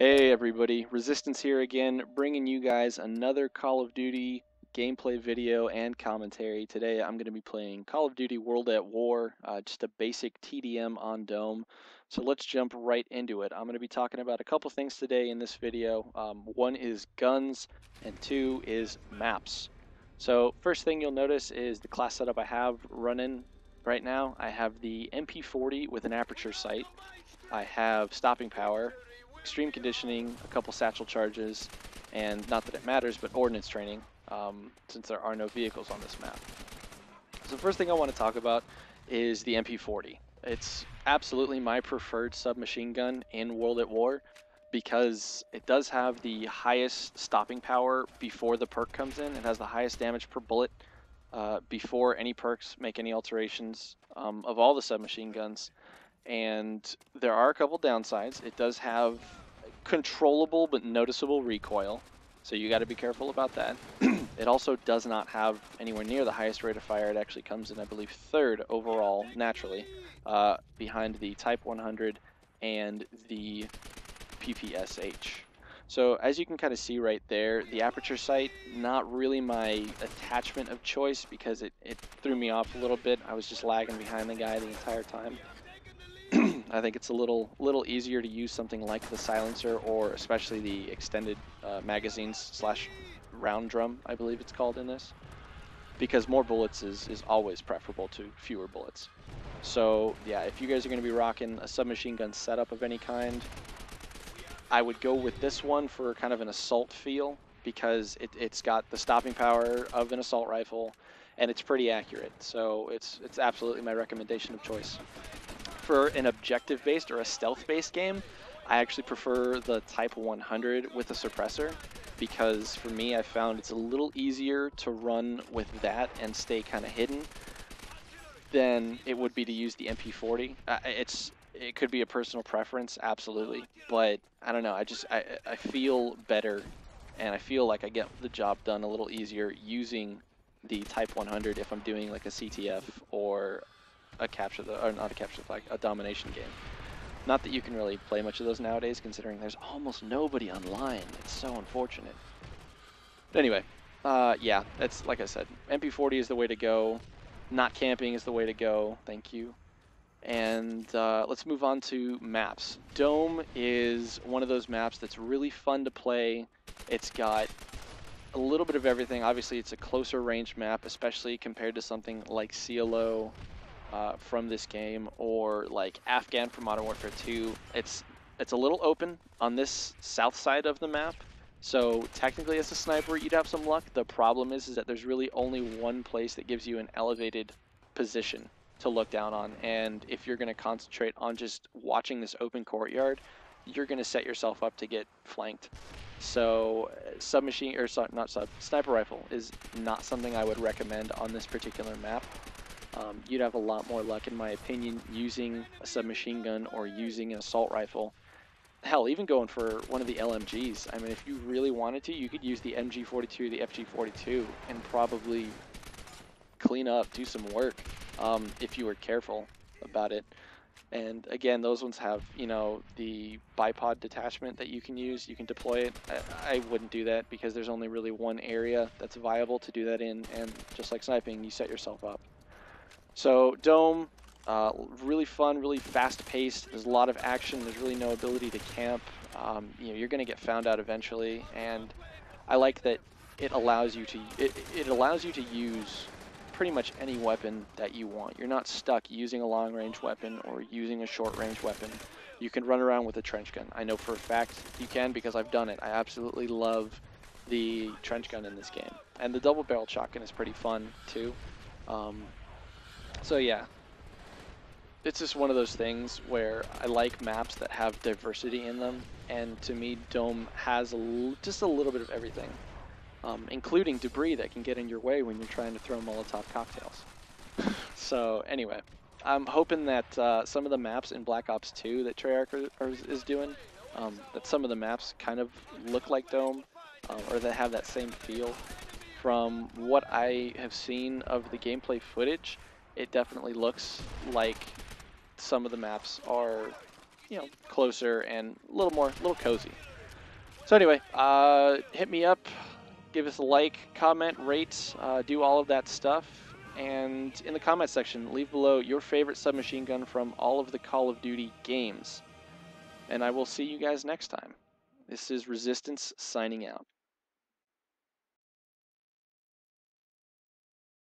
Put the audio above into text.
Hey everybody, Resistance here again, bringing you guys another Call of Duty gameplay video and commentary. Today I'm going to be playing Call of Duty World at War, just a basic TDM on Dome. So let's jump right into it. I'm going to be talking about a couple things today in this video. One is guns, and two is maps. So first thing you'll notice is the class setup I have running right now. I have the MP40 with an Aperture sight. I have stopping power, extreme conditioning, a couple satchel charges, and not that it matters, but ordnance training, since there are no vehicles on this map. So the first thing I want to talk about is the MP40. It's absolutely my preferred submachine gun in World at War because it does have the highest stopping power before the perk comes in. It has the highest damage per bullet before any perks make any alterations of all the submachine guns. And there are a couple downsides. It does have controllable but noticeable recoil, so you got to be careful about that. It also does not have anywhere near the highest rate of fire. It actually comes in, I believe, third overall naturally, behind the Type 100 and the PPSH. So as you can kind of see right there, the Aperture sight, not really my attachment of choice because it threw me off a little bit. I was just lagging behind the guy the entire time. I think it's a little easier to use something like the silencer, or especially the extended magazines slash round drum, I believe it's called in this, because more bullets is always preferable to fewer bullets. So yeah, if you guys are going to be rocking a submachine gun setup of any kind, I would go with this one for kind of an assault feel, because it's got the stopping power of an assault rifle, and it's pretty accurate. So it's absolutely my recommendation of choice. For an objective-based or a stealth-based game, I actually prefer the Type 100 with a suppressor, because for me I found it's a little easier to run with that and stay kind of hidden than it would be to use the MP40. It could be a personal preference, absolutely, but I don't know, I feel better, and I feel like I get the job done a little easier using the Type 100 if I'm doing like a CTF or a not a capture the flag, a domination game. Not that you can really play much of those nowadays, considering there's almost nobody online. It's so unfortunate. But anyway, yeah, that's like I said, MP40 is the way to go. Not camping is the way to go. Thank you. And let's move on to maps. Dome is one of those maps that's really fun to play. It's got a little bit of everything. Obviously, it's a closer range map, especially compared to something like CLO from this game, or like Afghan from Modern Warfare 2. It's a little open on this south side of the map, so technically as a sniper you'd have some luck. The problem is that there's really only one place that gives you an elevated position to look down on, and if you're going to concentrate on just watching this open courtyard, you're going to set yourself up to get flanked. So submachine, or not sub, sniper rifle is not something I would recommend on this particular map. You'd have a lot more luck, in my opinion, using a submachine gun or using an assault rifle. Hell, even going for one of the LMGs. I mean, if you really wanted to, you could use the MG42, the FG42, and probably clean up, do some work, if you were careful about it. And again, those ones have, you know, the bipod detachment that you can use. You can deploy it. I wouldn't do that because there's only really one area that's viable to do that in, and just like sniping, you set yourself up. So Dome, really fun, really fast-paced. There's a lot of action. There's really no ability to camp. You know, you're going to get found out eventually, and I like that it allows you to use pretty much any weapon that you want. You're not stuck using a long-range weapon or using a short-range weapon. You can run around with a trench gun. I know for a fact you can because I've done it. I absolutely love the trench gun in this game, and the double-barrel shotgun is pretty fun too. So yeah, it's just one of those things where I like maps that have diversity in them, and to me, Dome has just a little bit of everything, including debris that can get in your way when you're trying to throw Molotov cocktails. So anyway, I'm hoping that some of the maps in Black Ops 2 that Treyarch is doing, that some of the maps kind of look like Dome, or that have that same feel. From what I have seen of the gameplay footage, it definitely looks like some of the maps are closer and a little cozy. So anyway, hit me up, give us a like, comment, rate, do all of that stuff. And in the comment section, leave below your favorite submachine gun from all of the Call of Duty games. And I will see you guys next time. This is Resistance signing out.